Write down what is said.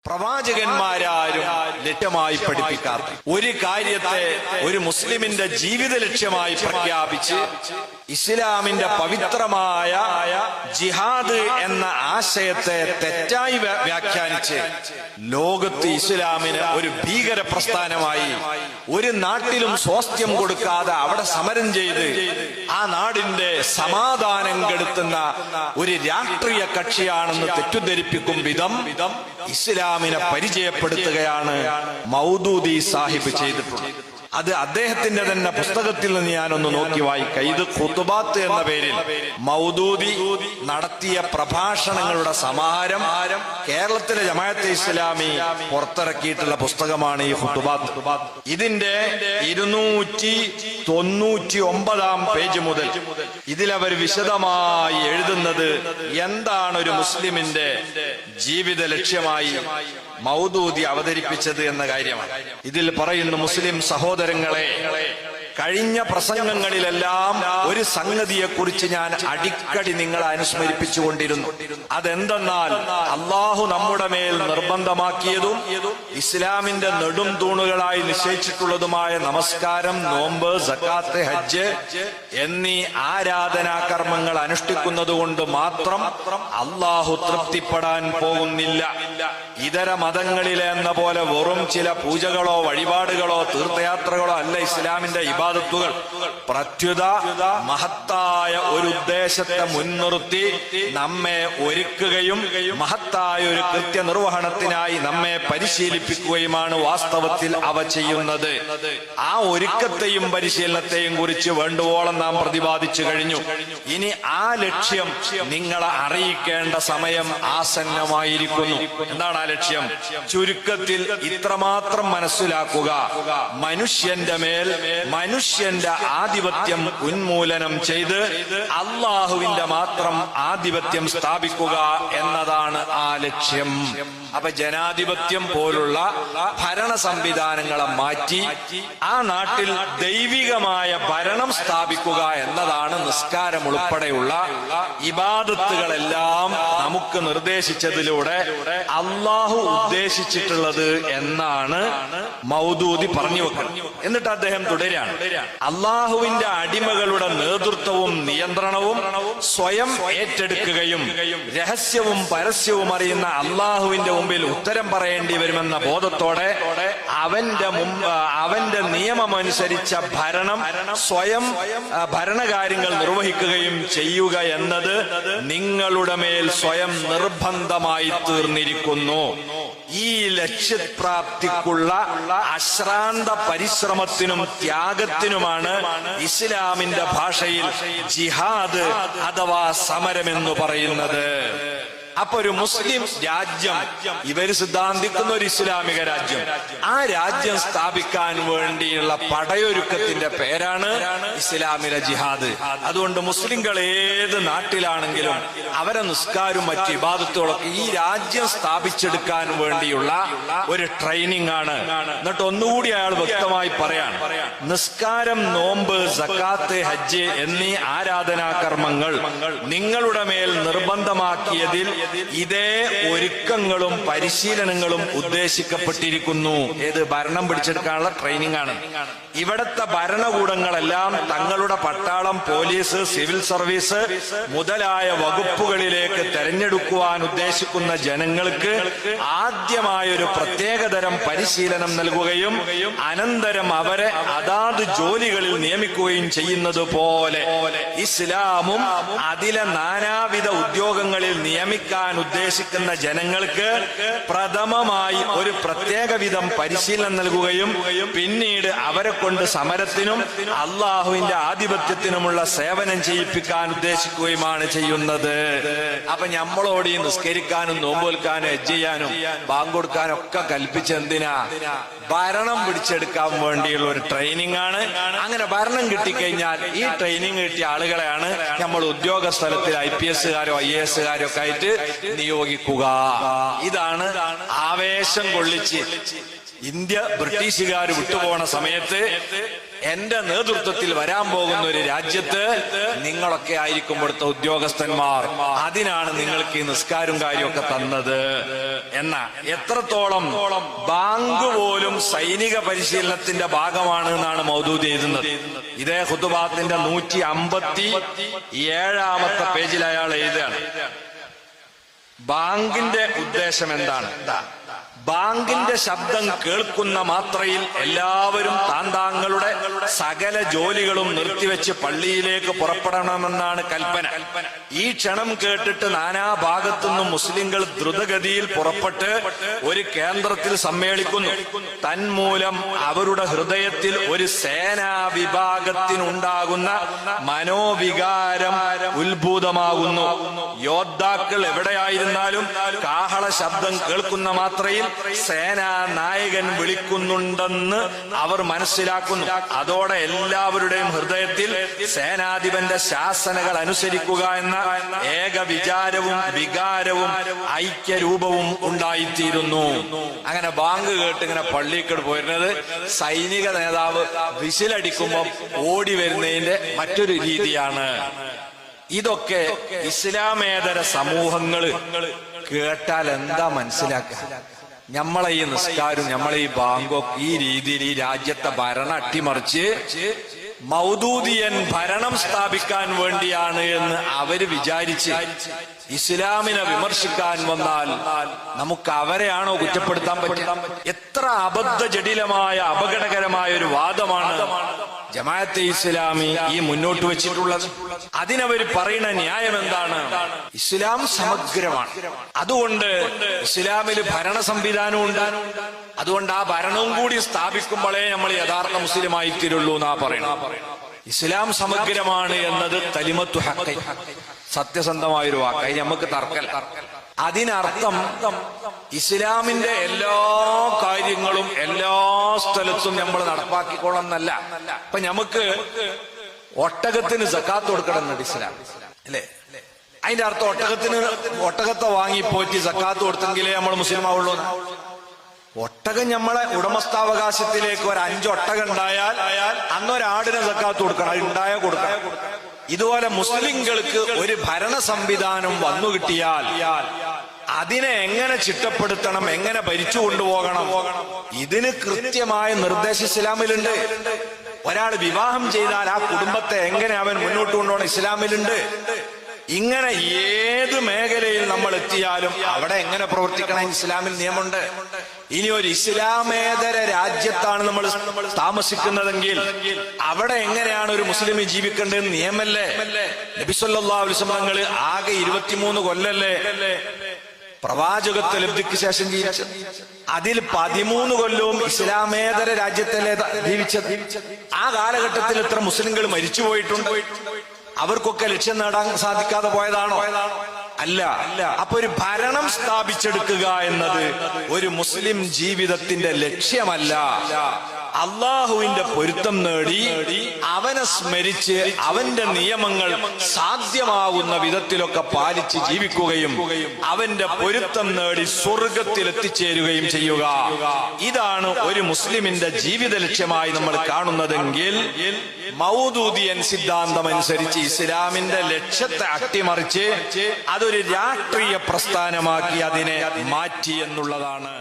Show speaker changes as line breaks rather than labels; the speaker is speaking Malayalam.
പ്രവാചകന്മാരാരും ലക്ഷ്യമായി പഠിപ്പിക്കാത്ത ഒരു കാര്യത്തെ ഒരു മുസ്ലിമിന്റെ ജീവിത ലക്ഷ്യമായി പ്രഖ്യാപിച്ച് ഇസ്ലാമിന്റെ പവിത്രമായ ജിഹാദ് എന്ന ആശയത്തെ തെറ്റായി വ്യാഖ്യാനിച്ച് ലോകത്ത് ഇസ്ലാമിന് ഒരു ഭീകര പ്രസ്ഥാനമായി ഒരു നാട്ടിലും സ്വാസ്ഥ്യം കൊടുക്കാതെ അവിടെ സമരം ചെയ്ത് ആ നാടിന്റെ സമാധാനം കെടുത്തുന്ന ഒരു രാഷ്ട്രീയ കക്ഷിയാണെന്ന് തെറ്റിദ്ധരിപ്പിക്കും വിധം ഇസ്ലാമിനെ പരിചയപ്പെടുത്തുകയാണ് മൗദൂദി സാഹിബ് ചെയ്തിട്ടുള്ളത്. അത് അദ്ദേഹത്തിന്റെ തന്നെ പുസ്തകത്തിൽ നിന്ന് ഞാനൊന്ന് നോക്കി വായിക്കാം. ഇത് ഖുതുബാത്ത് എന്ന പേരിൽ മൗദൂദി നടത്തിയ പ്രഭാഷണങ്ങളുടെ സമാഹാരം കേരളത്തിലെ ജമാഅത്തെ ഇസ്ലാമി പുറത്തിറക്കിയിട്ടുള്ള പുസ്തകമാണ് ഈ ഖുതുബാത്ത്. ഇതിന്റെ 299 പേജ് മുതൽ ഇതിലവർ വിശദമായി എഴുതുന്നത് എന്താണ് ഒരു മുസ്ലിമിന്റെ ജീവിത ലക്ഷ്യമായി മൗദൂദി അവതരിപ്പിച്ചത് എന്ന കാര്യമാണ്. ഇതിൽ പറയുന്നു, മുസ്ലിം സഹോദരങ്ങളെ, കഴിഞ്ഞ പ്രസംഗങ്ങളിലെല്ലാം ഒരു സംഗതിയെ കുറിച്ച് ഞാൻ അടിക്കടി നിങ്ങളെ അനുസ്മരിപ്പിച്ചുകൊണ്ടിരുന്നു. അതെന്തെന്നാൽ അള്ളാഹു നമ്മുടെ മേൽ നിർബന്ധമാക്കിയതും ഇസ്ലാമിന്റെ നെടും തൂണുകളായി നിശ്ചയിച്ചിട്ടുള്ളതുമായ നമസ്കാരം, നോമ്പ്, സക്കാത്ത്, ഹജ്ജ് എന്നീ ആരാധനാ കർമ്മങ്ങൾ അനുഷ്ഠിക്കുന്നത് കൊണ്ട് മാത്രം അള്ളാഹു തൃപ്തിപ്പെടാൻ പോകുന്നില്ല. ഇതര മതങ്ങളിലെ എന്ന പോലെ വെറും ചില പൂജകളോ വഴിപാടുകളോ തീർത്ഥയാത്രകളോ അല്ല ഇസ്ലാമിന്റെ ഇബാദത്തുകൾ. പ്രത്യുത മഹത്തായ ഒരു ഉദ്ദേശത്തെ മുൻനിർത്തി നമ്മെ ഒരുക്കുകയും മഹത്തായ ഒരു കൃത്യനിർവഹണത്തിനായി നമ്മെ പരിശീലിപ്പിക്കുകയുമാണ് വാസ്തവത്തിൽ അവ ചെയ്യുന്നത്. ആ ഒരുക്കത്തെയും പരിശീലനത്തെയും കുറിച്ച് വേണ്ടുവോളം നാം പ്രതിപാദിച്ചു കഴിഞ്ഞു. ഇനി ആ ലക്ഷ്യം നിങ്ങളെ അറിയിക്കേണ്ട സമയം ആസന്നമായിരിക്കുന്നു. എന്താണ് ആ ലക്ഷ്യം? ചുരുക്കത്തിൽ ഇത്രമാത്രം മനസ്സിലാക്കുക: മനുഷ്യന്റെ മേൽ മനുഷ്യന്റെ ആധിപത്യം ഉന്മൂലനം ചെയ്ത് അള്ളാഹുവിന്റെ മാത്രം ആധിപത്യം സ്ഥാപിക്കുക എന്നതാണ് ആ ലക്ഷ്യം. അപ്പൊ ജനാധിപത്യം പോലുള്ള ഭരണ സംവിധാനങ്ങളെ മാറ്റി ആ നാട്ടിൽ ദൈവികമായ ഭരണം സ്ഥാപിക്കുക എന്നതാണ് നിസ്കാരം ഉൾപ്പെടെയുള്ള ഇബാദത്തുകളെല്ലാം നമുക്ക് നിർദ്ദേശിച്ചതിലൂടെ അള്ളാഹു ഉദ്ദേശിച്ചിട്ടുള്ളത് എന്നാണ് മൗദൂദി പറഞ്ഞു വെക്കുന്നത്. എന്നിട്ട് അദ്ദേഹം തുടരാണ്: അള്ളാഹുവിന്റെ അടിമകളുടെ നേതൃത്വവും നിയന്ത്രണവും സ്വയം ഏറ്റെടുക്കുകയും രഹസ്യവും പരസ്യവും അറിയുന്ന അള്ളാഹുവിന്റെ മുമ്പിൽ ഉത്തരം പറയേണ്ടി വരുമെന്ന ബോധത്തോടെ അവന്റെ നിയമമനുസരിച്ച ഭരണം സ്വയം ഭരണകാര്യങ്ങൾ നിർവഹിക്കുകയും ചെയ്യുക എന്നത് നിങ്ങളുടെ മേൽ സ്വയം നിർബന്ധമായി തീർന്നിരിക്കുന്നു. ഈ ലക്ഷ്യപ്രാപ്തിക്കുള്ള അശ്രാന്ത പരിശ്രമത്തിനും ത്യാഗത്തിനുമാണ് ഇസ്ലാമിന്റെ ഭാഷയിൽ ജിഹാദ് അഥവാ സമരമെന്ന് പറയുന്നത്. അപ്പൊ ഒരു മുസ്ലിം രാജ്യം, ഇവര് സിദ്ധാന്തിക്കുന്ന ഒരു ഇസ്ലാമിക രാജ്യം, ആ രാജ്യം സ്ഥാപിക്കാൻ വേണ്ടിയുള്ള പടയൊരുക്കത്തിന്റെ പേരാണ് ഇസ്ലാമിലെ ജിഹാദ്. അതുകൊണ്ട് മുസ്ലിങ്ങൾ ഏത് നാട്ടിലാണെങ്കിലും അവരെ നിസ്കാരവും മറ്റ് ഇബാദത്തുകളൊക്കെ ഈ രാജ്യം സ്ഥാപിച്ചെടുക്കാൻ വേണ്ടിയുള്ള ഒരു ട്രെയിനിങ് ആണ്. എന്നിട്ട് ഒന്നുകൂടി അയാൾ വ്യക്തമായി പറയാണ്: നിസ്കാരം, നോമ്പ്, സക്കാത്ത്, ഹജ്ജ് എന്നീ ആരാധനാ കർമ്മങ്ങൾ നിങ്ങളുടെ മേൽ നിർബന്ധമാക്കിയതിൽ ഇതേ ഒരുക്കങ്ങളും പരിശീലനങ്ങളും ഉദ്ദേശിക്കപ്പെട്ടിരിക്കുന്നു. ഏത്? ഭരണം പിടിച്ചെടുക്കാനുള്ള ട്രെയിനിങ് ആണ്. ഇവിടത്തെ ഭരണകൂടങ്ങളെല്ലാം തങ്ങളുടെ പട്ടാളം, പോലീസ്, സിവിൽ സർവീസ് മുതലായ വകുപ്പുകളിലേക്ക് തെരഞ്ഞെടുക്കുവാൻ ഉദ്ദേശിക്കുന്ന ജനങ്ങൾക്ക് ആദ്യമായൊരു പ്രത്യേകതരം പരിശീലനം നൽകുകയും അനന്തരം അവരെ അതാത് ജോലികളിൽ നിയമിക്കുകയും ചെയ്യുന്നത് പോലെ ഇസ്ലാമും അതിലെ നാനാവിധ ഉദ്യോഗങ്ങളിൽ നിയമിക്കാൻ ഉദ്ദേശിക്കുന്ന ജനങ്ങൾക്ക് പ്രഥമമായി ഒരു പ്രത്യേക വിധം പരിശീലനം നൽകുകയും പിന്നീട് അവരെ കൊണ്ട് സമരത്തിനും അള്ളാഹുവിന്റെ ആധിപത്യത്തിനുമുള്ള സേവനം ചെയ്യിപ്പിക്കാൻ ഉദ്ദേശിക്കുകയുമാണ് ചെയ്യുന്നത്. അപ്പൊ നമ്മളോട് ഈ നിസ്കരിക്കാനും നോമ്പൊൽക്കാനും ഹജ്ജ് ചെയ്യാനും ബാങ്ക് കൊടുക്കാനും ഒക്കെ കൽപ്പിച്ചെന്തിനാ? ഭരണം പിടിച്ചെടുക്കാൻ വേണ്ടിയുള്ള ഒരു ട്രെയിനിങ് ആണ്. അങ്ങനെ ഭരണം കിട്ടിക്കഴിഞ്ഞാൽ ഈ ട്രെയിനിങ് കിട്ടിയ ആളുകളെയാണ് നമ്മൾ ഉദ്യോഗ സ്ഥലത്തിൽ IPS-കാരോ IAS-കാരോ ഒക്കെ ആയിട്ട് നിയോഗിക്കുക. ഇതാണ് ആവേശം കൊള്ളിച്ച് ഇന്ത്യ ബ്രിട്ടീഷുകാർ വിട്ടുപോണ സമയത്ത് എന്റെ നേതൃത്വത്തിൽ വരാൻ പോകുന്ന ഒരു രാജ്യത്ത് നിങ്ങളൊക്കെ ആയിരിക്കും ഇവിടുത്തെ ഉദ്യോഗസ്ഥന്മാർ. അതിനാണ് നിങ്ങൾക്ക് ഈ നിസ്കാരവും കാര്യമൊക്കെ തന്നത് എന്ന. എത്രത്തോളം ബാങ്ക് പോലും സൈനിക പരിശീലനത്തിന്റെ ഭാഗമാണ് എന്നാണ് മൗദൂദി എഴുതുന്നത്. ഇതേ ഖുതുബാത്തിന്റെ 157 പേജിൽ അയാൾ എഴുതുകയാണ്. ബാങ്കിന്റെ ഉദ്ദേശം എന്താണ്? ബാങ്കിന്റെ ശബ്ദം കേൾക്കുന്ന മാത്രയിൽ എല്ലാവരും താന്താങ്ങളുടെ സകല ജോലികളും നിർത്തിവെച്ച് പള്ളിയിലേക്ക് പുറപ്പെടണമെന്നാണ് കൽപ്പന. ഈ ക്ഷണം കേട്ടിട്ട് നാനാഭാഗത്തുനിന്നും മുസ്ലിങ്ങൾ ദ്രുതഗതിയിൽ പുറപ്പെട്ട് ഒരു കേന്ദ്രത്തിൽ സമ്മേളിക്കുന്നു. തന്മൂലം അവരുടെ ഹൃദയത്തിൽ ഒരു സേനാ വിഭാഗത്തിനുണ്ടാകുന്ന മനോവികാരം ഉത്ഭൂതമാകുന്നു. യോദ്ധാക്കൾ എവിടെയായിരുന്നാലും കാഹള ശബ്ദം കേൾക്കുന്ന മാത്രയിൽ സേനാ നായകൻ വിളിക്കുന്നുണ്ടെന്ന് അവർ മനസ്സിലാക്കുന്നു. അതോടെ എല്ലാവരുടെയും ഹൃദയത്തിൽ സേനാധിപന്റെ ശാസനകൾ അനുസരിക്കുക എന്ന ഏക വികാരവും ഐക്യരൂപവും ഉണ്ടായിത്തീരുന്നു. അങ്ങനെ ബാങ്ക് കേട്ട് ഇങ്ങനെ പള്ളിക്കട് പോയിരുന്നത് സൈനിക നേതാവ് വിസിലടിക്കുമ്പോൾ ഓടി വരുന്നതിന്റെ മറ്റൊരു രീതിയാണ്. ഇതൊക്കെ ഇസ്ലാമേതര സമൂഹങ്ങള് കേട്ടാൽ എന്താ മനസ്സിലാക്കുക? നമ്മളെ ഈ നിസ്കാരം, നമ്മളെ ഈ ബാങ്കൊക്കെ ഈ രീതിയിൽ ഈ രാജ്യത്തെ ഭരണം അട്ടിമറിച്ച് മൗദൂദിയൻ ഭരണം സ്ഥാപിക്കാൻ വേണ്ടിയാണ് എന്ന് അവര് വിചാരിച്ച് ഇസ്ലാമിനെ വിമർശിക്കാൻ വന്നാൽ നമുക്ക് അവരെയാണോ കുറ്റപ്പെടുത്താൻ പറ്റുക? എത്ര അബദ്ധജടിലമായ അപകടകരമായ ഒരു വാദമാണ് ജമാഅത്തെ ഇസ്ലാമി ഈ മുന്നോട്ട് വെച്ചിട്ടുള്ളത്. അതിനവര് പറയുന്ന ന്യായം എന്താണ്? ഇസ്ലാം സമഗ്രമാണ്, അതുകൊണ്ട് ഇസ്ലാമിൽ ഭരണ സംവിധാനം ഉണ്ട്, അതുകൊണ്ട് ആ ഭരണവും കൂടി സ്ഥാപിക്കുമ്പോഴേ നമ്മൾ യഥാർത്ഥ മുസ്ലിമായി തീരുള്ളൂ എന്നാ പറയണം. ഇസ്ലാം സമഗ്രമാണ് എന്നത് കലിമത്തു ഹഖ്, സത്യസന്ധമായൊരു വാക്കായി നമുക്ക് തർക്കല്ല. അതിനർത്ഥം ഇസ്ലാമിന്റെ എല്ലാ കാര്യങ്ങളും എല്ലാ സ്ഥലത്തും നമ്മൾ നടപ്പാക്കിക്കോളന്നല്ല. ഇപ്പൊ നമുക്ക് ഒട്ടകത്തിന് സക്കാത്ത് കൊടുക്കണം എന്നുണ്ട് ഇസ്ലാം, അല്ലേ? അതിന്റെ അർത്ഥം ഒട്ടകത്തെ വാങ്ങി പോറ്റി സക്കാത്ത് കൊടുത്തെങ്കിലേ നമ്മൾ മുസ്ലിം ആവുള്ളൂ. ഒട്ടകം നമ്മളെ ഉടമസ്ഥാവകാശത്തിലേക്ക് ഒരു 5 ഒട്ടകം ഉണ്ടായാൽ അന്നൊരാടിനെ സക്കാത്ത് കൊടുക്കണം, അത് ഉണ്ടായാൽ കൊടുക്കണം. ഇതുപോലെ മുസ്ലിങ്ങൾക്ക് ഒരു ഭരണ സംവിധാനം വന്നു കിട്ടിയാൽ അതിനെ എങ്ങനെ ചിട്ടപ്പെടുത്തണം, എങ്ങനെ ഭരിച്ചു കൊണ്ടുപോകണം, ഇതിന് കൃത്യമായ നിർദ്ദേശം ഇസ്ലാമിലുണ്ട്. ഒരാൾ വിവാഹം ചെയ്താൽ ആ കുടുംബത്തെ എങ്ങനെ അവൻ മുന്നോട്ട് കൊണ്ടുപോകണം ഇസ്ലാമിലുണ്ട്. ഇങ്ങനെ ഏത് മേഖലയിൽ നമ്മൾ എത്തിയാലും അവിടെ എങ്ങനെ പ്രവർത്തിക്കണം ഇസ്ലാമിൽ നിയമമുണ്ട്. ഇനി ഒരു ഇസ്ലാമേതര രാജ്യത്താണ് നമ്മൾ താമസിക്കുന്നതെങ്കിൽ അവിടെ എങ്ങനെയാണ് ഒരു മുസ്ലിം ജീവിക്കേണ്ടതെന്ന് നിയമല്ലേ? നബി സല്ലല്ലാഹു അലൈഹി വസല്ലം തങ്ങൾ ആകെ 23 കൊല്ലല്ലേ പ്രവാചകത്വ ലബ്ധിക്ക് ശേഷം ജീവിച്ചത്. അതിൽ 13 കൊല്ലവും ഇസ്ലാമേതര രാജ്യത്തല്ലേ ജീവിച്ചത്. ആ കാലഘട്ടത്തിൽ എത്ര മുസ്ലിങ്ങൾ മരിച്ചുപോയിട്ടുണ്ട്? അവർക്കൊക്കെ ലക്ഷ്യം നേടാൻ സാധിക്കാതെ പോയതാണോ? അല്ല. അപ്പൊ ഒരു ഭരണം സ്ഥാപിച്ചെടുക്കുക എന്നത് ഒരു മുസ്ലിം ജീവിതത്തിന്റെ ലക്ഷ്യമല്ല. അള്ളാഹുവിന്റെ പൊരുത്തം നേടി അവനെ സ്മരിച്ച് അവന്റെ നിയമങ്ങൾ സാധ്യമാകുന്ന വിധത്തിലൊക്കെ പാലിച്ച് ജീവിക്കുകയും അവന്റെ പൊരുത്തം നേടി സ്വർഗത്തിൽ എത്തിച്ചേരുകയും ചെയ്യുക, ഇതാണ് ഒരു മുസ്ലിമിന്റെ ജീവിത ലക്ഷ്യമായി നമ്മൾ കാണുന്നതെങ്കിൽ മൗദൂദിയൻ സിദ്ധാന്തം അനുസരിച്ച് ഇസ്ലാമിന്റെ ലക്ഷ്യത്തെ അട്ടിമറിച്ച് അതൊരു രാഷ്ട്രീയ പ്രസ്ഥാനമാക്കി അതിനെ മാറ്റി എന്നുള്ളതാണ്.